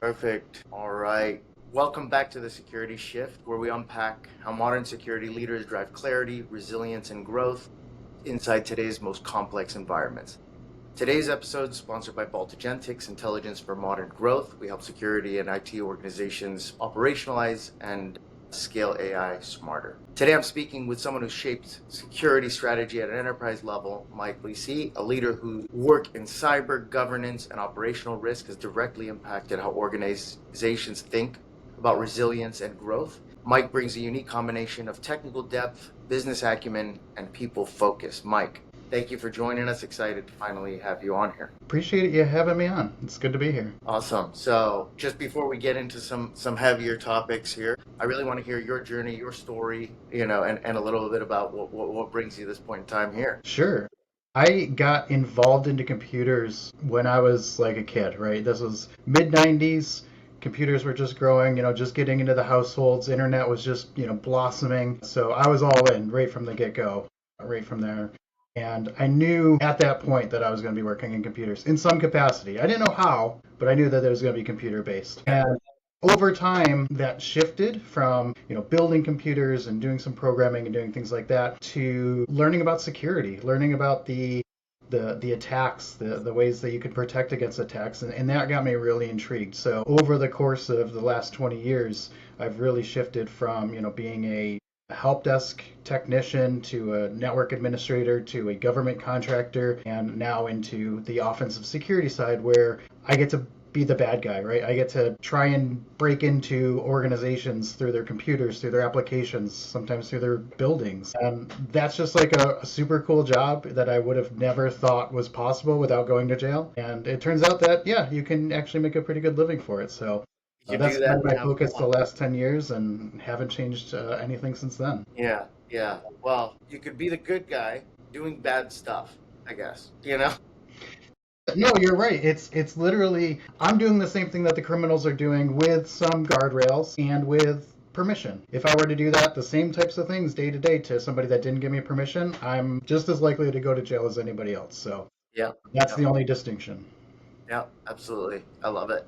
Perfect. All right. Welcome back to the Security Shift, where we unpack how modern security leaders drive clarity, resilience, and growth inside today's most complex environments. Today's episode is sponsored by Agentics, Intelligence for Modern Growth. We help security and IT organizations operationalize and scale AI smarter. Today, I'm speaking with someone who shaped security strategy at an enterprise level, Mike Lisi, a leader whose work in cyber governance and operational risk has directly impacted how organizations think about resilience and growth. Mike brings a unique combination of technical depth, business acumen, and people focus. Mike, thank you for joining us. Excited to finally have you on here. Appreciate you having me on. It's good to be here. Awesome. So, just before we get into some heavier topics here, I really want to hear your journey, your story, and a little bit about what brings you this point in time here. Sure. I got involved into computers when I was like a kid, right? This was mid 90s. Computers were just growing, just getting into the households. Internet was just, blossoming. So I was all in right from the get-go, right from there. And I knew at that point that I was going to be working in computers in some capacity. I didn't know how, but I knew that it was going to be computer based. And over time, that shifted from building computers and doing some programming and doing things like that to learning about security, learning about the attacks, the ways that you could protect against attacks, and that got me really intrigued. So over the course of the last 20 years, I've really shifted from being a help desk technician to a network administrator to a government contractor, and now into the offensive security side where I get to be the bad guy, right? I get to try and break into organizations through their computers, through their applications, sometimes through their buildings. And that's just like a super cool job that I would have never thought was possible without going to jail. And it turns out that, yeah, you can actually make a pretty good living for it. So You that's do that been and my have focus the fun. last 10 years and haven't changed anything since then. Yeah, yeah. Well, you could be the good guy doing bad stuff, I guess. No, you're right. It's literally I'm doing the same thing that the criminals are doing with some guardrails and with permission. If I were to do that, the same types of things day to day to somebody that didn't give me permission, I'm just as likely to go to jail as anybody else. So Yeah, that's yeah, the only distinction. yeah, absolutely. I love it.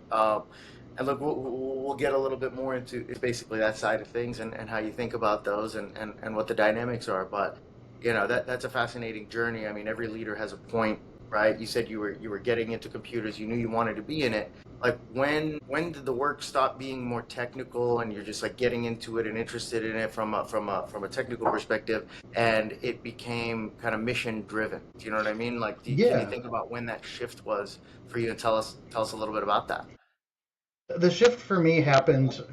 And look, we'll get a little bit more into basically that side of things and how you think about those and what the dynamics are. But that's a fascinating journey. I mean, every leader has a point, right? You said you were getting into computers, you knew you wanted to be in it. Like when did the work stop being more technical and you're just like getting into it and interested in it from a technical perspective, and it became kind of mission driven? Do you know what I mean? Like, can you Yeah. think about when that shift was for you and tell us a little bit about that? The shift for me happened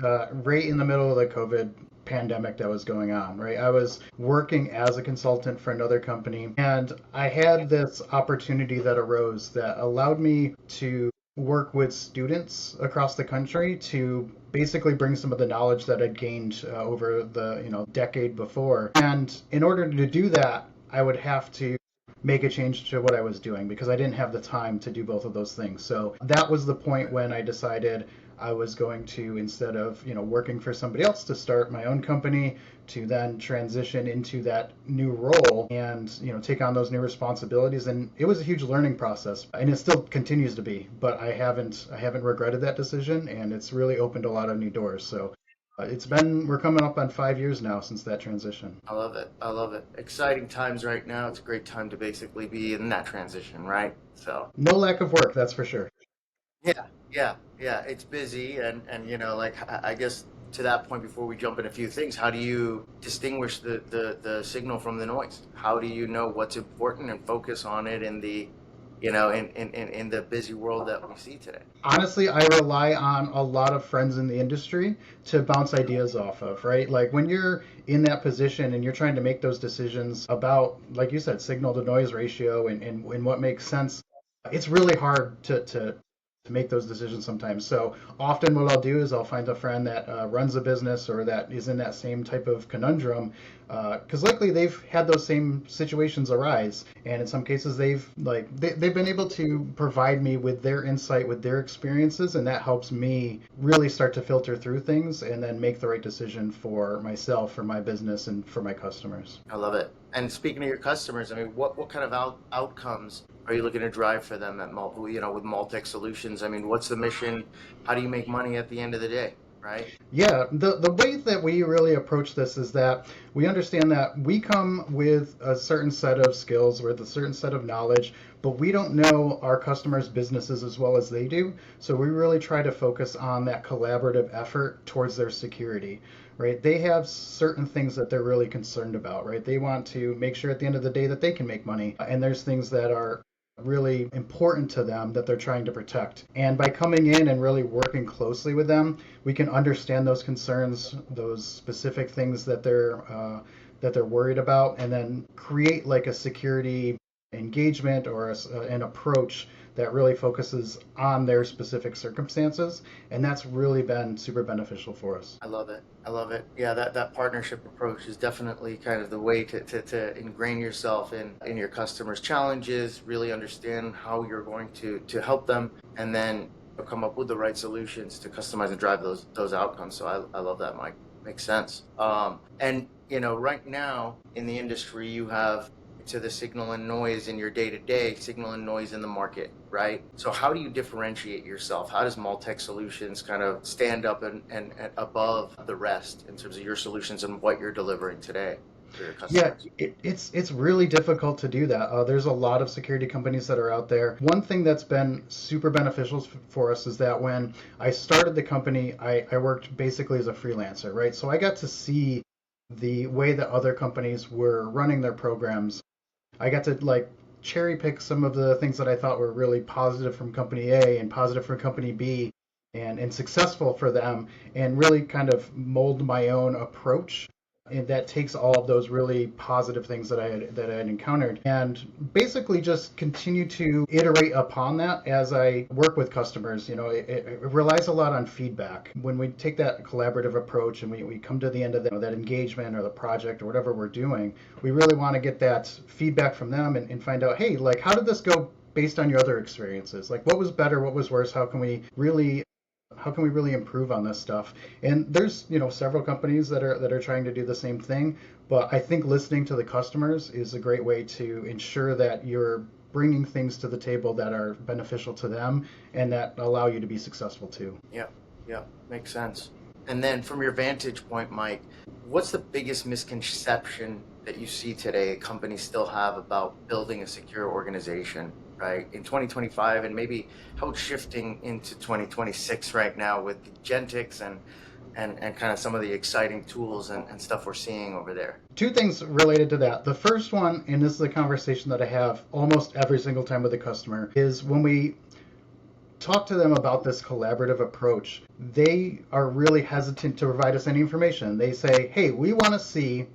right in the middle of the COVID pandemic that was going on, right? I was working as a consultant for another company, and I had this opportunity that arose that allowed me to work with students across the country to basically bring some of the knowledge that I'd gained over the decade before. And in order to do that, I would have to make a change to what I was doing because I didn't have the time to do both of those things. So that was the point when I decided I was going to, instead of working for somebody else, to start my own company, to then transition into that new role and take on those new responsibilities. And it was a huge learning process, and it still continues to be. But I haven't regretted that decision, and it's really opened a lot of new doors. So we're coming up on 5 years now since that transition. I love it. I love it. Exciting times right now. It's a great time to basically be in that transition, right? So, No lack of work, that's for sure. yeah, yeah, yeah. It's busy, and like I guess to that point, before we jump in a few things, how do you distinguish the signal from the noise? How do you know what's important and focus on it in the in the busy world that we see today? Honestly, I rely on a lot of friends in the industry to bounce ideas off of, right? Like when you're in that position and you're trying to make those decisions about, like you said, signal to noise ratio and what makes sense, it's really hard to make those decisions sometimes. So often what I'll do is I'll find a friend that runs a business or that is in that same type of conundrum, because likely they've had those same situations arise, and in some cases they've been able to provide me with their insight, with their experiences, and that helps me really start to filter through things and then make the right decision for myself, for my business, and for my customers. I love it. And speaking of your customers, I mean, what kind of outcomes are you looking to drive for them at with Maltek Solutions? I mean, what's the mission? How do you make money at the end of the day, right? Yeah, the way that we really approach this is that we understand that we come with a certain set of skills, with a certain set of knowledge, but we don't know our customers' businesses as well as they do. So we really try to focus on that collaborative effort towards their security, right? They have certain things that they're really concerned about, right? They want to make sure at the end of the day that they can make money, and there's things that are really important to them that they're trying to protect. And by coming in and really working closely with them, we can understand those concerns, those specific things that they're worried about, and then create like a security engagement or an approach that really focuses on their specific circumstances. And that's really been super beneficial for us. I love it. I love it. Yeah, that partnership approach is definitely kind of the way to ingrain yourself in your customers' challenges, really understand how you're going to help them, and then come up with the right solutions to customize and drive those outcomes. So I love that, Mike. Makes sense. And right now in the industry, you have to the signal and noise in your day to day, signal and noise in the market, right? So how do you differentiate yourself? How does Maltek Solutions kind of stand up and above the rest in terms of your solutions and what you're delivering today for your Yeah, customers? it's really difficult to do that. There's a lot of security companies that are out there. One thing that's been super beneficial for us is that when I started the company, I worked basically as a freelancer, right? So I got to see the way that other companies were running their programs. I got to like cherry pick some of the things that I thought were really positive from company A and positive from company B and successful for them, and really kind of mold my own approach, and that takes all of those really positive things that I had encountered and basically just continue to iterate upon that as I work with customers. It relies a lot on feedback. When we take that collaborative approach and we come to the end of that engagement or the project or whatever we're doing, we really want to get that feedback from them and find out, hey, like, how did this go based on your other experiences? Like, what was better, what was worse? How can we really improve on this stuff? And there's several companies that are trying to do the same thing, but I think listening to the customers is a great way to ensure that you're bringing things to the table that are beneficial to them and that allow you to be successful too. Yeah, yeah, makes sense. And then from your vantage point, Mike, what's the biggest misconception that you see today companies still have about building a secure organization, right? In 2025, and maybe how it's shifting into 2026 right now with the Agentics and kind of some of the exciting tools and stuff we're seeing over there. Two things related to that. The first one, and this is a conversation that I have almost every single time with a customer, is when we talk to them about this collaborative approach, they are really hesitant to provide us any information. They say, hey, we want to see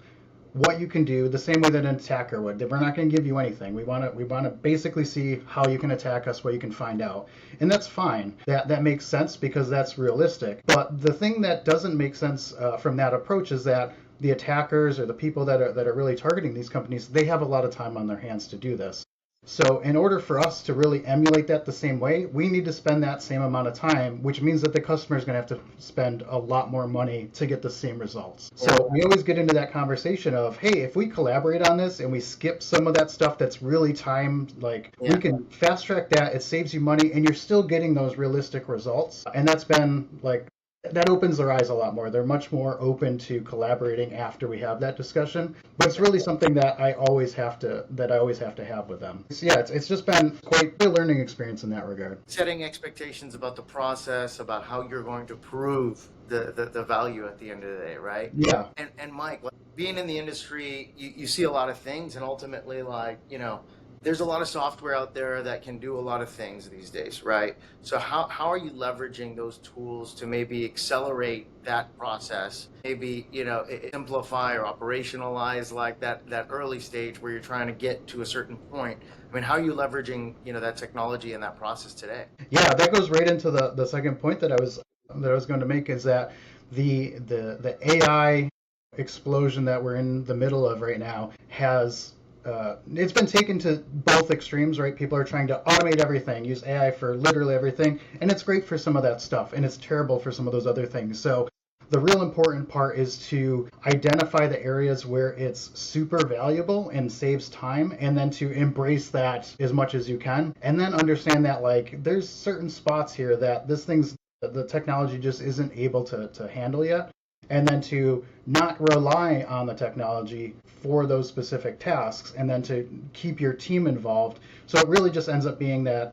what you can do the same way that an attacker would. We're not going to give you anything. We want to basically see how you can attack us, what you can find out. And that's fine. That makes sense because that's realistic. But the thing that doesn't make sense from that approach is that the attackers or the people that are really targeting these companies, they have a lot of time on their hands to do this. So in order for us to really emulate that the same way, we need to spend that same amount of time, which means that the customer is going to have to spend a lot more money to get the same results. Yeah. So we always get into that conversation of, hey, if we collaborate on this and we skip some of that stuff that's really time, like we Yeah. can fast track that, it saves you money and you're still getting those realistic results. And that's been like that opens their eyes a lot more. They're much more open to collaborating after we have that discussion. But it's really something that I always have to have with them. So yeah, it's just been quite a learning experience in that regard. Setting expectations about the process, about how you're going to prove the value at the end of the day, right? Yeah. And Mike, like, being in the industry, you see a lot of things, and ultimately, like, there's a lot of software out there that can do a lot of things these days, right? So how are you leveraging those tools to maybe accelerate that process, maybe, simplify or operationalize like that early stage where you're trying to get to a certain point? I mean, how are you leveraging, that technology and that process today? Yeah, that goes right into the second point that I was going to make is that the AI explosion that we're in the middle of right now has it's been taken to both extremes, right? People are trying to automate everything, use AI for literally everything, and it's great for some of that stuff, and it's terrible for some of those other things. So The real important part is to identify the areas where it's super valuable and saves time, and then to embrace that as much as you can. And then understand that, like, there's certain spots here that the technology just isn't able to handle yet. And then to not rely on the technology for those specific tasks, and then to keep your team involved. So it really just ends up being that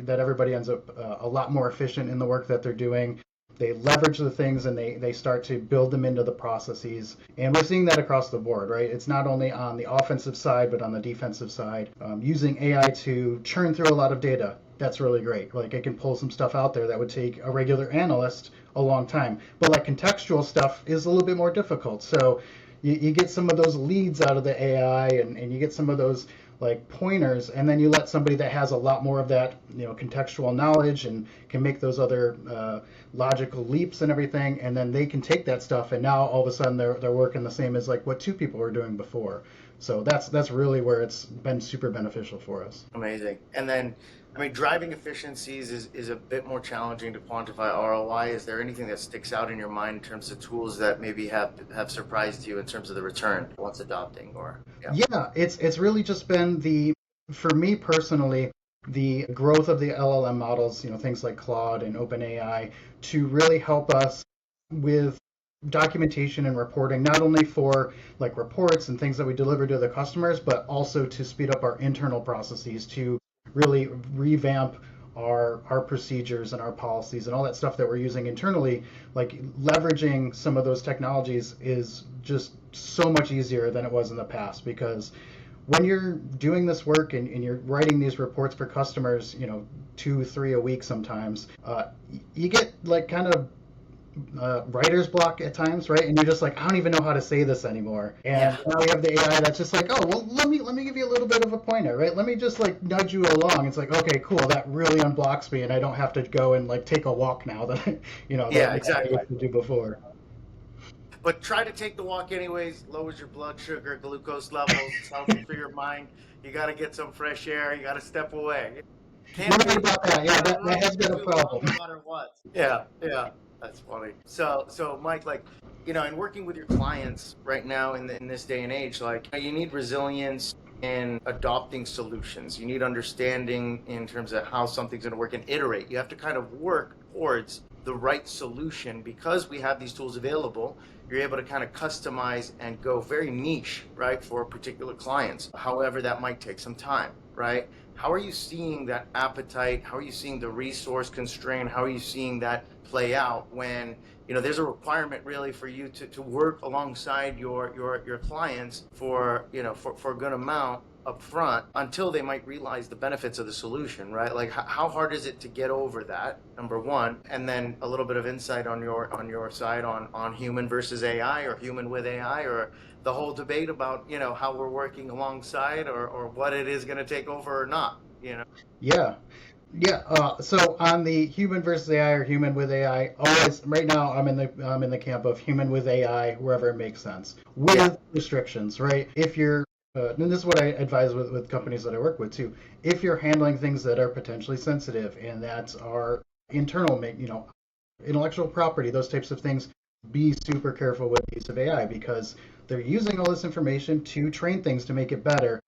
everybody ends up a lot more efficient in the work that they're doing. They leverage the things and they start to build them into the processes. And we're seeing that across the board, right? It's not only on the offensive side, but on the defensive side. Using AI to churn through a lot of data, that's really great. Like, it can pull some stuff out there that would take a regular analyst a long time. But like contextual stuff is a little bit more difficult. So you get some of those leads out of the AI, and you get some of those like pointers, and then you let somebody that has a lot more of that, contextual knowledge and can make those other logical leaps and everything, and then they can take that stuff, and now all of a sudden they're working the same as like what two people were doing before. So that's really where it's been super beneficial for us. Amazing. And then, I mean, driving efficiencies is a bit more challenging to quantify ROI. Is there anything that sticks out in your mind in terms of tools that maybe have surprised you in terms of the return once adopting? Or yeah. Yeah, it's really just been for me personally, the growth of the LLM models, things like Claude and OpenAI, to really help us with documentation and reporting, not only for like reports and things that we deliver to the customers, but also to speed up our internal processes, to really revamp our procedures and our policies and all that stuff that we're using internally. Like, leveraging some of those technologies is just so much easier than it was in the past, because when you're doing this work and you're writing these reports for customers, 2, 3 a week sometimes, you get like kind of writer's block at times, right? And you're just like, I don't even know how to say this anymore. And Yeah. now we have the AI that's just like, oh, well, let me give you a little bit of a pointer, right? Let me just like nudge you along. It's like, okay, cool, that really unblocks me, and I don't have to go and like take a walk now that Yeah, that I exactly. used to do before. But try to take the walk anyways. Lowers your blood sugar, glucose levels. It's healthy for your mind. You got to get some fresh air. You got to step away. You're Can't right take. about that. You Yeah, got to that run has for been a too long, problem. no matter what. Yeah, yeah, that's funny. So Mike, like, in working with your clients right now in this day and age, like, you need resilience in adopting solutions. You need understanding in terms of how something's going to work and iterate. You have to kind of work towards the right solution because we have these tools available. You're able to kind of customize and go very niche, right, for particular clients. However, that might take some time, right? How are you seeing that appetite? How are you seeing the resource constraint? How are you seeing that play out when, there's a requirement really for you to work alongside your clients for, for a good amount up front until they might realize the benefits of the solution, right? Like, how hard is it to get over that, number one, and then a little bit of insight on your side on human versus AI, or human with AI, or the whole debate about, how we're working alongside, or what it is going to take over or not. Yeah. Yeah, so on the human versus AI or human with AI, always right now I'm in the camp of human with AI wherever it makes sense, Yeah. with restrictions, right? If you're and this is what I advise with companies that I work with too. If you're handling things that are potentially sensitive and that are internal, intellectual property, those types of things, be super careful with the use of AI, because they're using all this information to train things to make it better.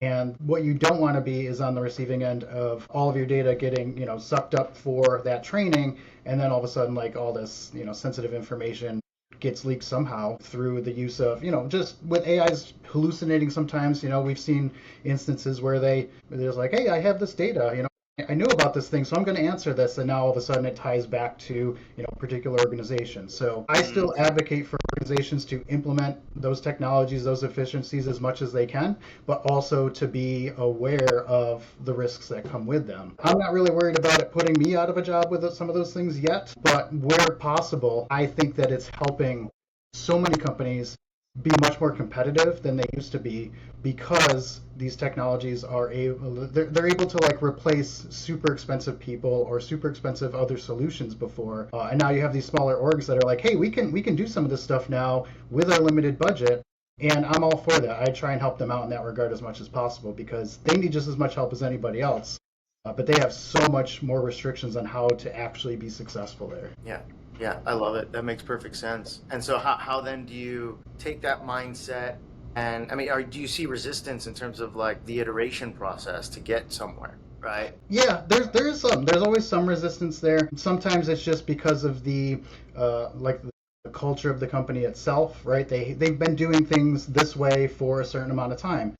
And what you don't want to be is on the receiving end of all of your data getting, sucked up for that training, and then all of a sudden, like, all this, sensitive information gets leaked somehow through the use of, just with AIs hallucinating sometimes. We've seen instances where they're just like, hey, I have this data, I knew about this thing, so I'm going to answer this, and now all of a sudden it ties back to, a particular organization. So I Mm. still advocate for organizations to implement those technologies, those efficiencies as much as they can, but also to be aware of the risks that come with them. I'm not really worried about it putting me out of a job with some of those things yet, but where possible, I think that it's helping so many companies be much more competitive than they used to be, because these technologies are they're able to like replace super expensive people or super expensive other solutions before, and now you have these smaller orgs that are like, hey, we can do some of this stuff now with our limited budget. And I'm all for that. I try and help them out in that regard as much as possible, because they need just as much help as anybody else, but they have so much more restrictions on how to actually be successful there. Yeah. Yeah, I love it. That makes perfect sense. And so how then do you take that mindset and I mean, do you see resistance in terms of like the iteration process to get somewhere, right? Yeah, there's always some resistance there. Sometimes it's just because of the like the culture of the company itself, right? They've been doing things this way for a certain amount of time.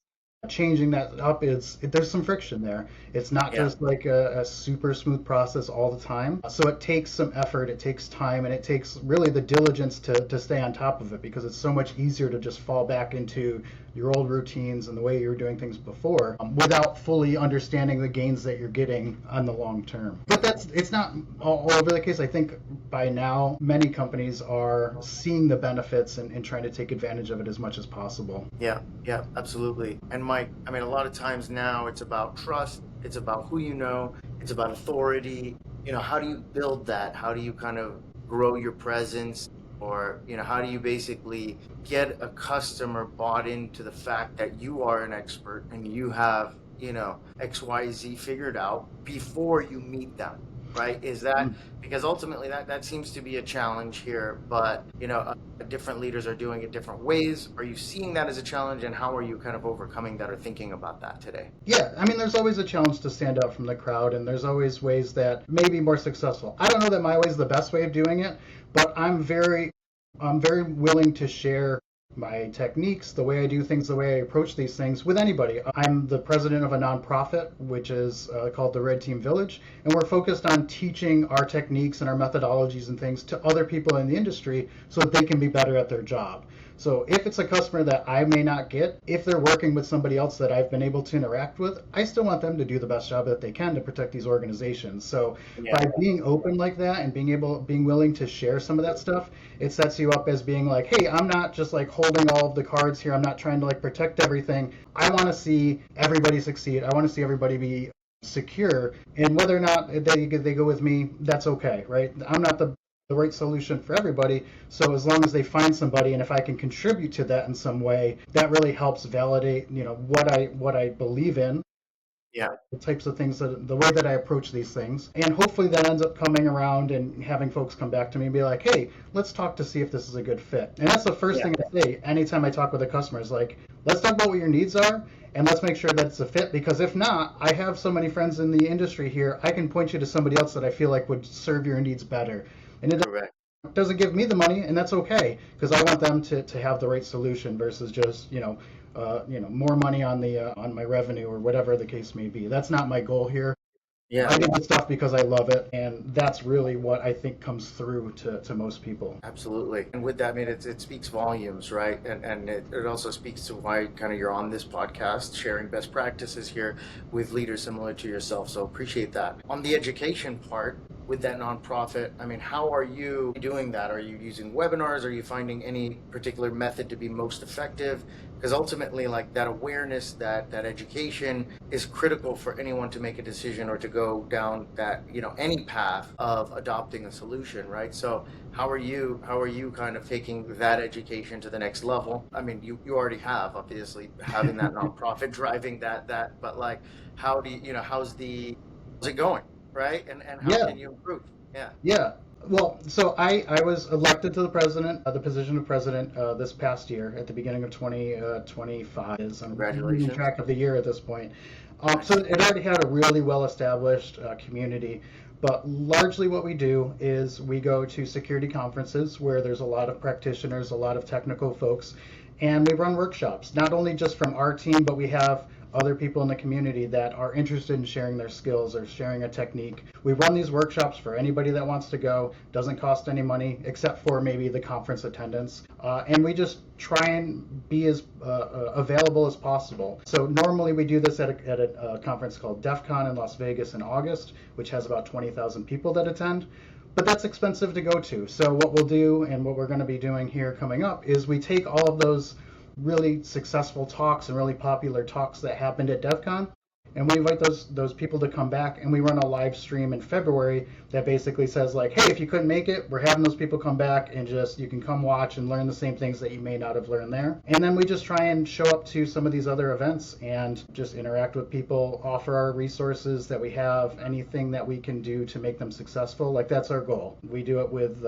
Changing that up there's some friction there. It's not Yeah. just like a super smooth process all the time. So it takes some effort, it takes time, and it takes really the diligence to stay on top of it because it's so much easier to just fall back into your old routines and the way you were doing things before without fully understanding the gains that you're getting on the long term. But it's not all over the case. I think by now many companies are seeing the benefits and trying to take advantage of it as much as possible. Yeah, yeah, absolutely. And Mike, I mean, a lot of times now it's about trust, it's about who you know, it's about authority. How do you build that? How do you kind of grow your presence? Or, how do you basically get a customer bought into the fact that you are an expert and you have, XYZ figured out before you meet them, right? Is that because ultimately that seems to be a challenge here, but, different leaders are doing it different ways. Are you seeing that as a challenge, and how are you kind of overcoming that or thinking about that today? Yeah, I mean, there's always a challenge to stand out from the crowd, and there's always ways that may be more successful. I don't know that my way is the best way of doing it, but I'm very willing to share my techniques, the way I do things, the way I approach these things with anybody. I'm the president of a nonprofit, which is called the Red Team Village, and we're focused on teaching our techniques and our methodologies and things to other people in the industry so that they can be better at their job. So if it's a customer that I may not get, if they're working with somebody else that I've been able to interact with, I still want them to do the best job that they can to protect these organizations. So Yeah, by being open like that and being willing to share some of that stuff, it sets you up as being like, hey, I'm not just like holding all of the cards here. I'm not trying to like protect everything. I want to see everybody succeed. I want to see everybody be secure, and whether or not they go with me, that's okay, right? I'm not the right solution for everybody, so as long as they find somebody, and if I can contribute to that in some way, that really helps validate, what I believe in, yeah, the types of things, that the way that I approach these things, and hopefully that ends up coming around and having folks come back to me and be like, hey, let's talk to see if this is a good fit. And that's the first yeah, thing I say anytime I talk with a customer is like, let's talk about what your needs are, and let's make sure that it's a fit, because if not, I have so many friends in the industry here, I can point you to somebody else that I feel like would serve your needs better. And it correct. doesn't give me the money, and that's okay, because I want them to have the right solution versus just more money on the on my revenue or whatever the case may be. That's not my goal here. Yeah, I do this stuff because I love it, and that's really what I think comes through to most people. absolutely. And with that, I mean, it speaks volumes, right? And it also speaks to why kind of you're on this podcast, sharing best practices here with leaders similar to yourself. So appreciate that. On the education part, with that nonprofit, I mean, how are you doing that? Are you using webinars? Are you finding any particular method to be most effective? Because ultimately, like that awareness, that education is critical for anyone to make a decision or to go down that, any path of adopting a solution, right? So how are you kind of taking that education to the next level? I mean, you already have, obviously, having that nonprofit driving that, but like, how do you, how's it going, right? And how Yeah, can you improve? Yeah, yeah. Well, so I was elected to the position of president, this past year at the beginning of 2025. I'm losing congratulations. track of the year at this point. So Nice. it already had a really well established community. But largely what we do is we go to security conferences where there's a lot of practitioners, a lot of technical folks, and we run workshops, not only just from our team, but we have other people in the community that are interested in sharing their skills or sharing a technique. We run these workshops for anybody that wants to go. Doesn't cost any money except for maybe the conference attendance. And we just try and be as available as possible. So normally we do this at a conference called DEF CON in Las Vegas in August, which has about 20,000 people that attend. But that's expensive to go to. So what we'll do, and what we're going to be doing here coming up, is we take all of those really successful talks and really popular talks that happened at DEF CON, and we invite those people to come back, and we run a live stream in February that basically says like, hey, if you couldn't make it, we're having those people come back, and just you can come watch and learn the same things that you may not have learned there. And then we just try and show up to some of these other events and just interact with people, offer our resources that we have, anything that we can do to make them successful. Like, that's our goal. We do it with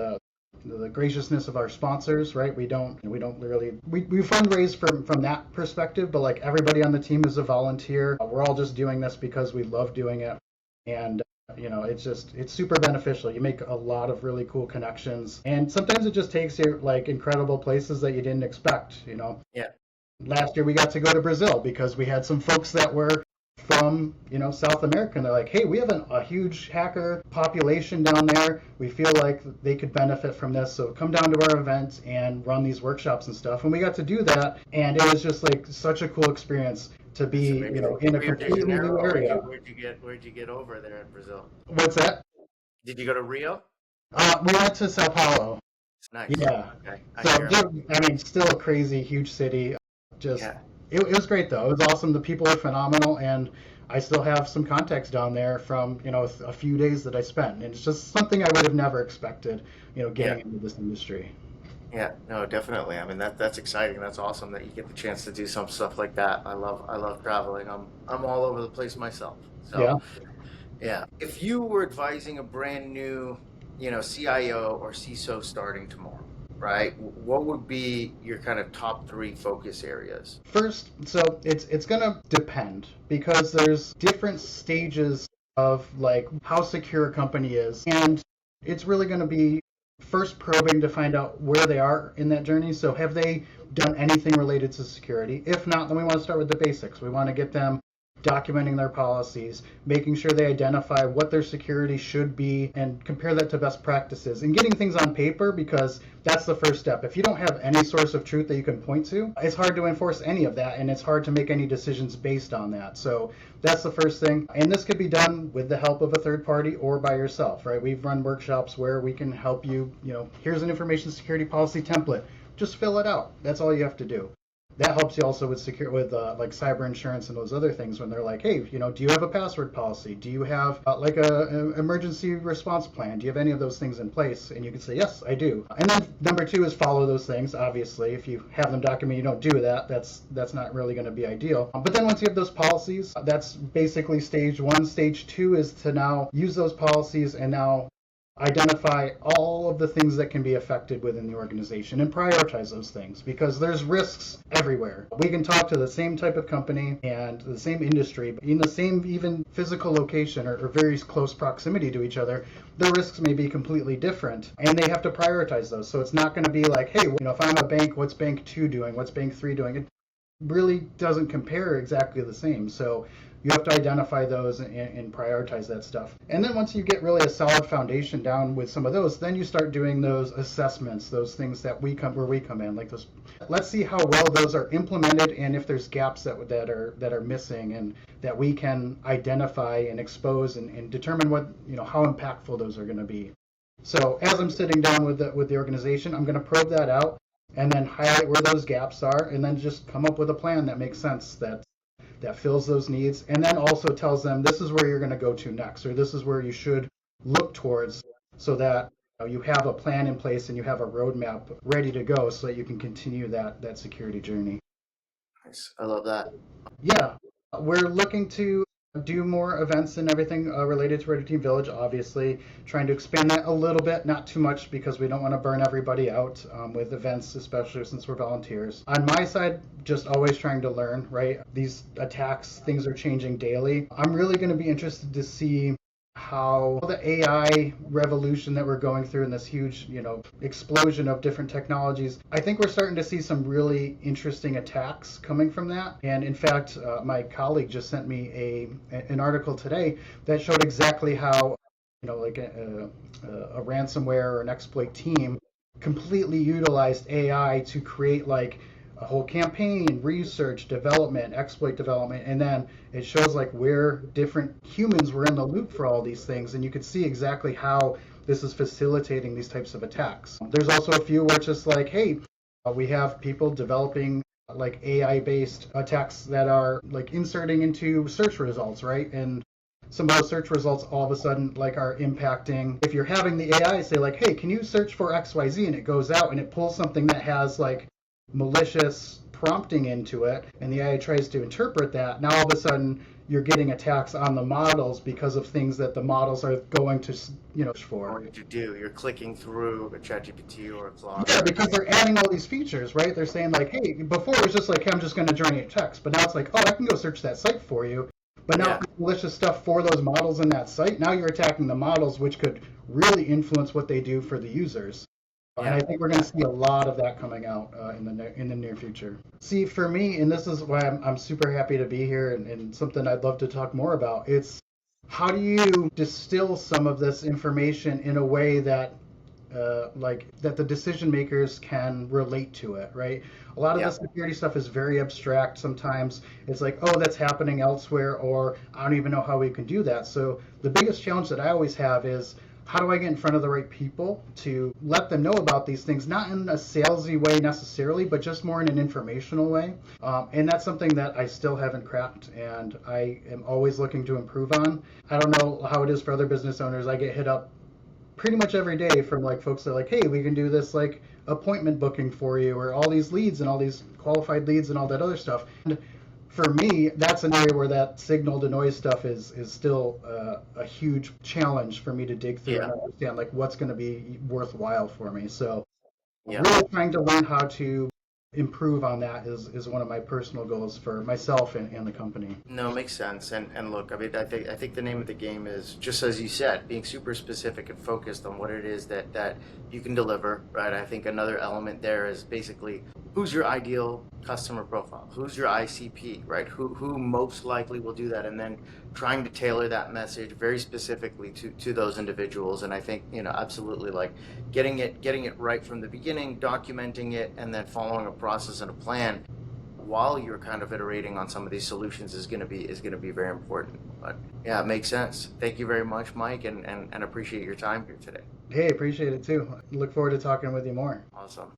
the graciousness of our sponsors, right? We don't really we fundraise from that perspective, but like everybody on the team is a volunteer. We're all just doing this because we love doing it, and it's super beneficial. You make a lot of really cool connections, and sometimes it just takes you like incredible places that you didn't expect. Yeah. Last year we got to go to Brazil because we had some folks that were from South America, and they're like, hey, we have a huge hacker population down there. We feel like they could benefit from this, so come down to our event and run these workshops and stuff. And we got to do that, and it was just like such a cool experience to That's be amazing. in a Rio de completely new Janeiro, or area. where'd you get over there in Brazil? What's that? Did you go to Rio? We went to Sao Paulo. Nice. Yeah. Okay. I So, hear. dude, I mean, still a crazy, huge city. Just, Yeah. it was great though. It was awesome. The people are phenomenal, and I still have some contacts down there from, a few days that I spent. And it's just something I would have never expected, Yeah. getting into this industry. Yeah. No, definitely. I mean, that's exciting. That's awesome that you get the chance to do some stuff like that. I love traveling. I'm all over the place myself. So Yeah. yeah. If you were advising a brand new, CIO or CISO starting tomorrow, right? What would be your kind of top three focus areas? First, so it's gonna depend because there's different stages of like how secure a company is, and it's really gonna be first probing to find out where they are in that journey. So have they done anything related to security? If not, then we want to start with the basics. We want to get them documenting their policies, making sure they identify what their security should be, and compare that to best practices, and getting things on paper because that's the first step. If you don't have any source of truth that you can point to, it's hard to enforce any of that, and it's hard to make any decisions based on that. So that's the first thing. And this could be done with the help of a third party or by yourself, right? We've run workshops where we can help you, here's an information security policy template. Just fill it out. That's all you have to do. That helps you also with like cyber insurance and those other things when they're like, hey, do you have a password policy? Do you have like an emergency response plan? Do you have any of those things in place? And you can say, yes, I do. And then number two is follow those things. Obviously, if you have them documented, you don't do that. That's not really going to be ideal. But then once you have those policies, that's basically stage one. Stage two is to now use those policies and now identify all of the things that can be affected within the organization and prioritize those things because there's risks everywhere. We can talk to the same type of company and the same industry, but in the same even physical location or very close proximity to each other, the risks may be completely different and they have to prioritize those. So it's not going to be like, hey, if I'm a bank, what's bank 2 doing? What's bank 3 doing? It really doesn't compare exactly the same. So you have to identify those and prioritize that stuff. And then once you get really a solid foundation down with some of those, then you start doing those assessments, those things that where we come in, like those. Let's see how well those are implemented and if there's gaps that are missing and that we can identify and expose and determine what how impactful those are going to be. So as I'm sitting down with the organization, I'm going to probe that out and then highlight where those gaps are and then just come up with a plan that makes sense that fills those needs and then also tells them this is where you're going to go to next or this is where you should look towards so that you have a plan in place and you have a roadmap ready to go so that you can continue that security journey. Nice. I love that. Yeah, we're looking to do more events and everything related to Red Team Village, obviously. Trying to expand that a little bit, not too much because we don't want to burn everybody out with events, especially since we're volunteers. On my side, just always trying to learn, right? These attacks, things are changing daily. I'm really going to be interested to see how the AI revolution that we're going through and this huge, explosion of different technologies, I think we're starting to see some really interesting attacks coming from that. And in fact, my colleague just sent me an article today that showed exactly how, like a ransomware or an exploit team completely utilized AI to create like a whole campaign, research, development, exploit development, and then it shows like where different humans were in the loop for all these things, and you could see exactly how this is facilitating these types of attacks. There's also a few where it's just like, hey, we have people developing like AI-based attacks that are like inserting into search results, right? And some of those search results all of a sudden like are impacting. If you're having the AI say like, hey, can you search for XYZ, and it goes out and it pulls something that has like malicious prompting into it, and the AI tries to interpret that, now all of a sudden you're getting attacks on the models because of things that the models are going to, for. What did you do? You're clicking through a ChatGPT or a Claude Yeah, or because they're adding all these features, right? They're saying like, hey, before it was just like, hey, I'm just going to generate text, but now it's like, oh, I can go search that site for you. But now yeah, if malicious stuff for those models in that site, now you're attacking the models, which could really influence what they do for the users. And I yeah, think we're going to see a lot of that coming out in the near future. See, for me, and this is why I'm super happy to be here, and something I'd love to talk more about. It's how do you distill some of this information in a way that like that the decision makers can relate to it, right? A lot of the yeah, security stuff is very abstract. Sometimes it's like, oh, that's happening elsewhere, or I don't even know how we can do that. So the biggest challenge that I always have is how do I get in front of the right people to let them know about these things, not in a salesy way necessarily, but just more in an informational way. And that's something that I still haven't cracked, and I am always looking to improve on. I don't know how it is for other business owners. I get hit up pretty much every day from like folks that are like, hey, we can do this like appointment booking for you, or all these leads and all these qualified leads and all that other stuff. And for me, that's an area where that signal to noise stuff is still a huge challenge for me to dig through and yeah, understand like what's going to be worthwhile for me. So yeah. really trying to learn how to improve on that is one of my personal goals for myself and the company. No, makes sense. And look, I mean, I think the name of the game is just as you said, being super specific and focused on what it is that you can deliver, right? I think another element there is basically who's your ideal customer profile, who's your ICP, right? Who most likely will do that, and then trying to tailor that message very specifically to those individuals. And I think, absolutely like getting it right from the beginning, documenting it, and then following a process and a plan while you're kind of iterating on some of these solutions is going to be very important. But yeah, it makes sense. Thank you very much, Mike, and appreciate your time here today. Hey, appreciate it too. Look forward to talking with you more. Awesome.